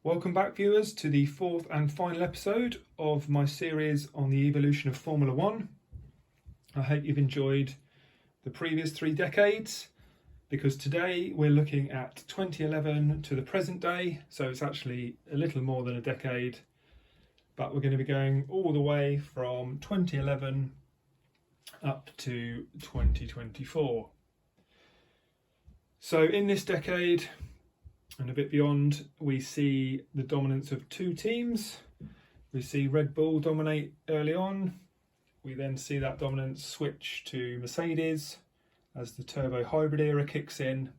Welcome back, viewers, to the fourth and final episode of my series on the evolution of Formula One. I hope you've enjoyed the previous 3 decades, because today we're looking at 2011 to the present day, so it's actually a little more than a decade, but we're going to be going all the way from 2011 up to 2024. So in this decade and a bit beyond, we see the dominance of 2 teams. We see Red Bull dominate early on. We then see that dominance switch to Mercedes as the turbo hybrid era kicks in.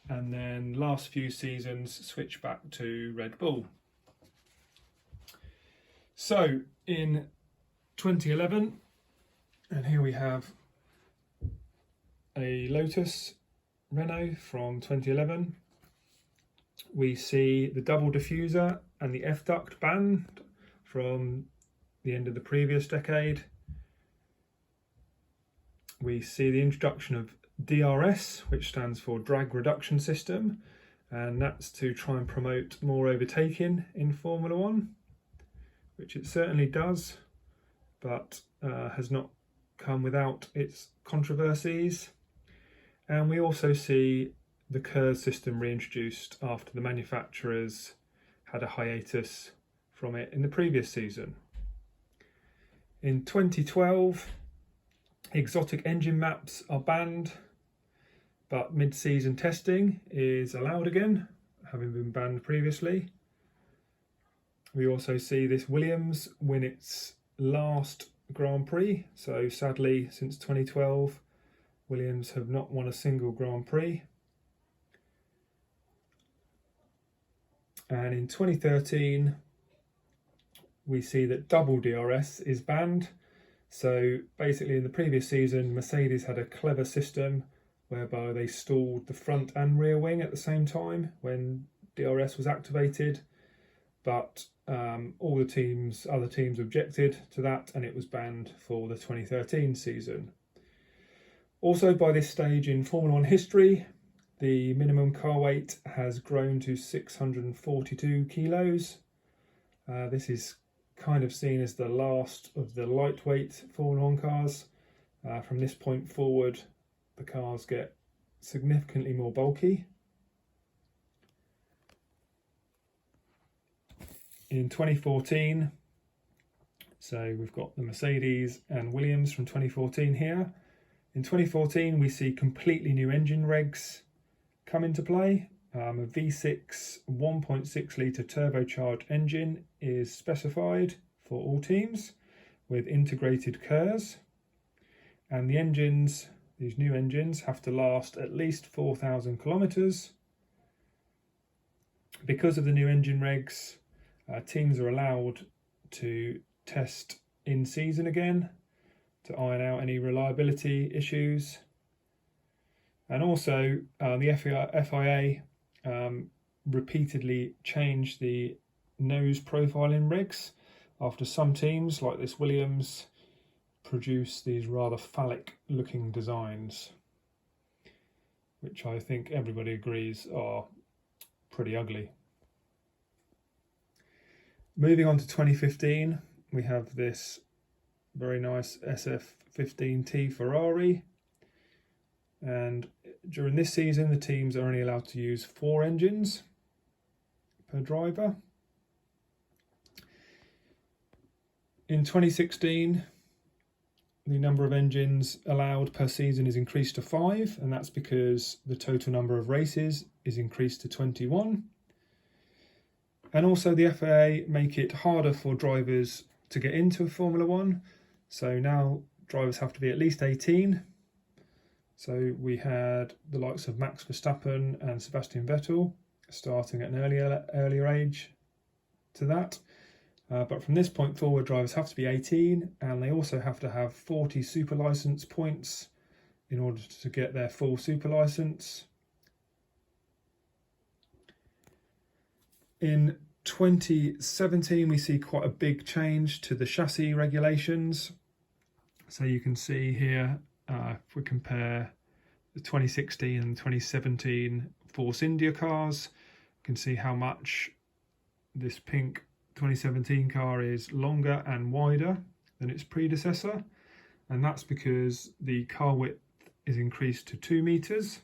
And then last few seasons switch back to Red Bull. So in 2011, and here we have a Lotus Renault from 2011. We see the double diffuser and the F-duct banned from the end of the previous decade. We see the introduction of DRS, which stands for drag reduction system, and that's to try and promote more overtaking in Formula One, which it certainly does, but has not come without its controversies. And we also see the KERS system reintroduced after the manufacturers had a hiatus from it in the previous season. In 2012, exotic engine maps are banned, but mid-season testing is allowed again, having been banned previously. We also see this Williams win its last Grand Prix, so sadly since 2012 Williams have not won a single Grand Prix. And in 2013 we see that double DRS is banned. So basically in the previous season Mercedes had a clever system whereby they stalled the front and rear wing at the same time when DRS was activated, but all the other teams objected to that, and it was banned for the 2013 season. Also, by this stage in Formula One history, the minimum car weight has grown to 642 kilos. This is kind of seen as the last of the lightweight Formula One cars. From this point forward, the cars get significantly more bulky. In 2014, so we've got the Mercedes and Williams from 2014 here. In 2014, we see completely new engine regs come into play. A V6 1.6 litre turbocharged engine is specified for all teams with integrated KERS. And the engines, these new engines, have to last at least 4,000 kilometres. Because of the new engine regs, teams are allowed to test in season again to iron out any reliability issues. And also the FIA repeatedly changed the nose profiling rigs after some teams, like this Williams, produce these rather phallic looking designs, which I think everybody agrees are pretty ugly. Moving on to 2015, we have this very nice SF15T Ferrari, and during this season the teams are only allowed to use 4 engines per driver. In 2016, the number of engines allowed per season is increased to 5, and that's because the total number of races is increased to 21. And also the FIA make it harder for drivers to get into Formula One. So now drivers have to be at least 18. So we had the likes of Max Verstappen and Sebastian Vettel starting at an earlier age to that. But from this point forward, drivers have to be 18, and they also have to have 40 super license points in order to get their full super license. In 2017, we see quite a big change to the chassis regulations. So you can see here, if we compare the 2016 and 2017 Force India cars, you can see how much this pink 2017 car is longer and wider than its predecessor, and that's because the car width is increased to 2 meters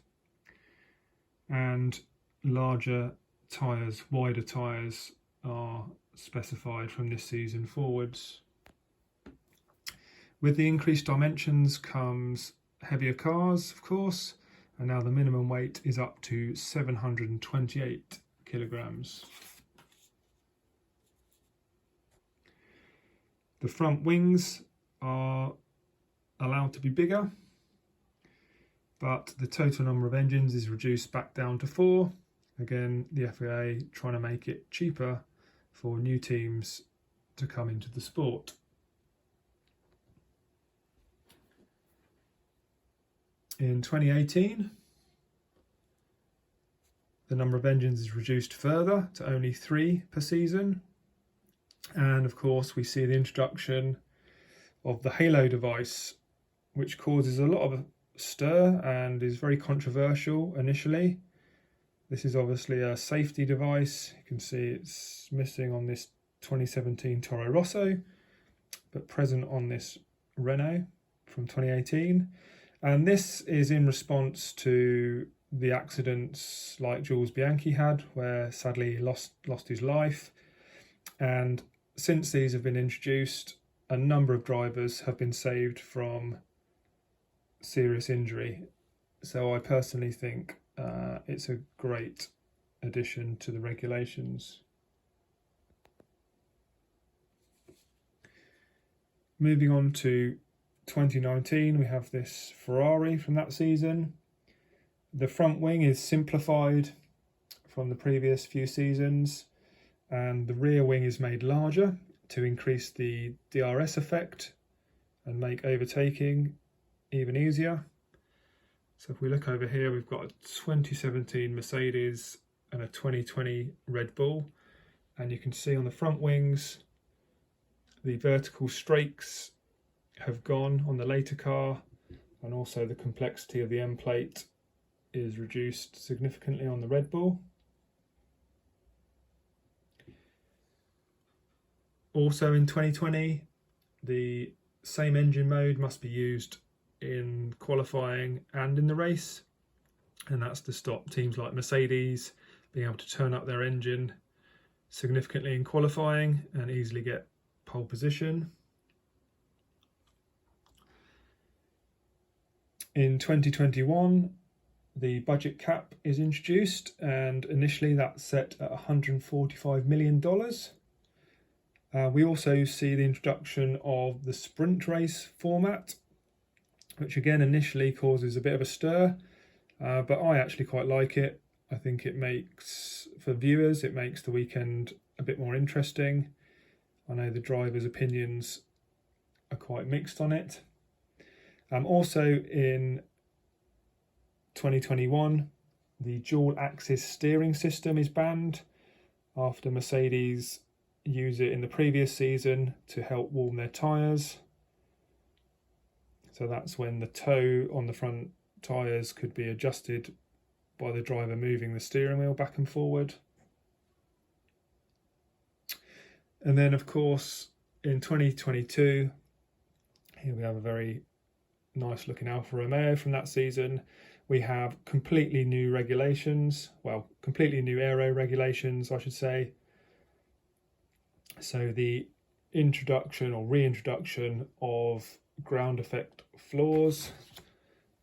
and larger tyres, wider tyres are specified from this season forwards. With the increased dimensions comes heavier cars, of course, and now the minimum weight is up to 728 kilograms. The front wings are allowed to be bigger, but the total number of engines is reduced back down to 4. Again, the FIA trying to make it cheaper for new teams to come into the sport. In 2018, the number of engines is reduced further to only 3 per season. And of course, we see the introduction of the Halo device, which causes a lot of stir and is very controversial initially. This is obviously a safety device. You can see it's missing on this 2017 Toro Rosso, but present on this Renault from 2018. And this is in response to the accidents like Jules Bianchi had, where sadly he lost his life. And since these have been introduced, a number of drivers have been saved from serious injury. So I personally think it's a great addition to the regulations. Moving on to 2019, we have this Ferrari from that season. The front wing is simplified from the previous few seasons, and the rear wing is made larger to increase the DRS effect and make overtaking even easier. So if we look over here, we've got a 2017 Mercedes and a 2020 Red Bull, and you can see on the front wings the vertical strakes have gone on the later car, and also the complexity of the end plate is reduced significantly on the Red Bull. Also in 2020, the same engine mode must be used in qualifying and in the race, and that's to stop teams like Mercedes being able to turn up their engine significantly in qualifying and easily get pole position. In 2021, the budget cap is introduced, and initially that's set at $145 million. We also see the introduction of the sprint race format, which again initially causes a bit of a stir, but I actually quite like it. I think it makes, for viewers, it makes the weekend a bit more interesting. I know the drivers' opinions are quite mixed on it. Also in 2021, the dual axis steering system is banned after Mercedes used it in the previous season to help warm their tyres. So that's when the toe on the front tyres could be adjusted by the driver moving the steering wheel back and forward. And then of course in 2022, here we have a very nice looking Alfa Romeo from that season. We have completely new regulations, well, completely new aero regulations, I should say. So the introduction or reintroduction of ground effect floors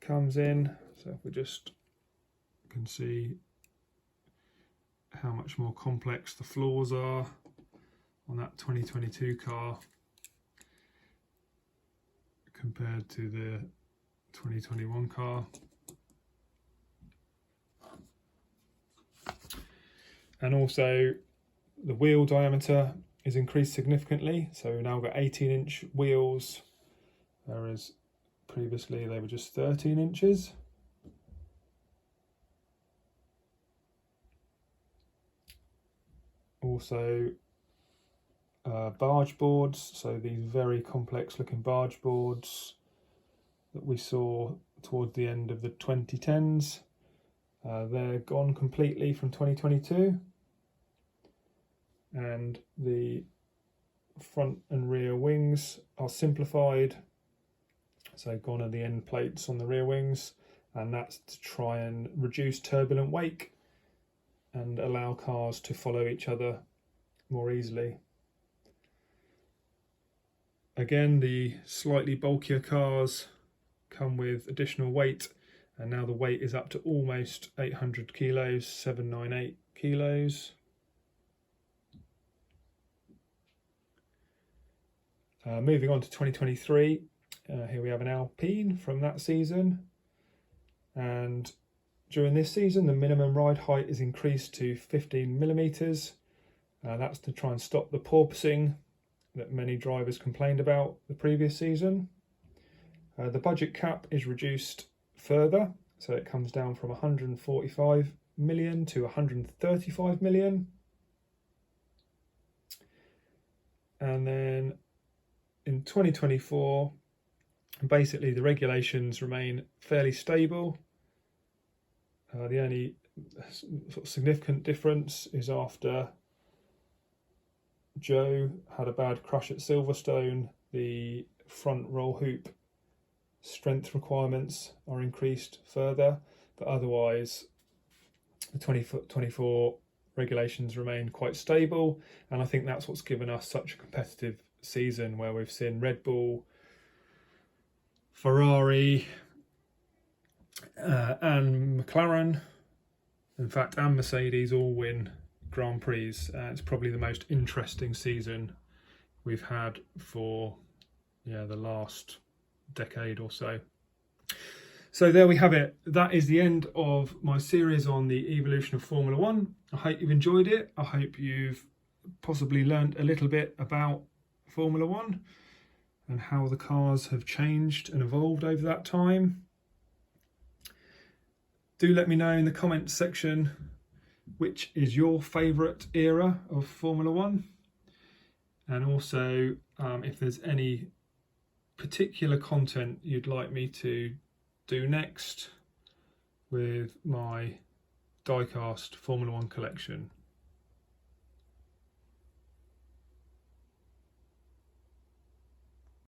comes in. So if we just can see how much more complex the floors are on that 2022 car compared to the 2021 car. And also the wheel diameter is increased significantly, so we've now got 18-inch wheels, whereas previously they were just 13 inches. Also barge boards, so these very complex looking barge boards that we saw toward the end of the 2010s, they're gone completely from 2022. and the front and rear wings are simplified. So gone are the end plates on the rear wings, and that's to try and reduce turbulent wake and allow cars to follow each other more easily. Again, the slightly bulkier cars come with additional weight, and now the weight is up to almost 800 kilos, 798 kilos. Moving on to 2023, here we have an Alpine from that season, and during this season the minimum ride height is increased to 15 millimeters. That's to try and stop the porpoising that many drivers complained about the previous season. The budget cap is reduced further, so it comes down from 145 million to 135 million. And then in 2024, basically the regulations remain fairly stable. The only sort of significant difference is after Joe had a bad crash at Silverstone, the front roll hoop strength requirements are increased further, but otherwise the 2024 regulations remain quite stable, and I think that's what's given us such a competitive season, where we've seen Red Bull, Ferrari and McLaren, in fact, and Mercedes all win Grand Prix. It's probably the most interesting season we've had for the last decade or so. So there we have it. That is the end of my series on the evolution of Formula One. I hope you've enjoyed it. I hope you've possibly learned a little bit about Formula One and how the cars have changed and evolved over that time. Do let me know in the comments section which is your favourite era of Formula One, and also if there's any particular content you'd like me to do next with my diecast Formula One collection.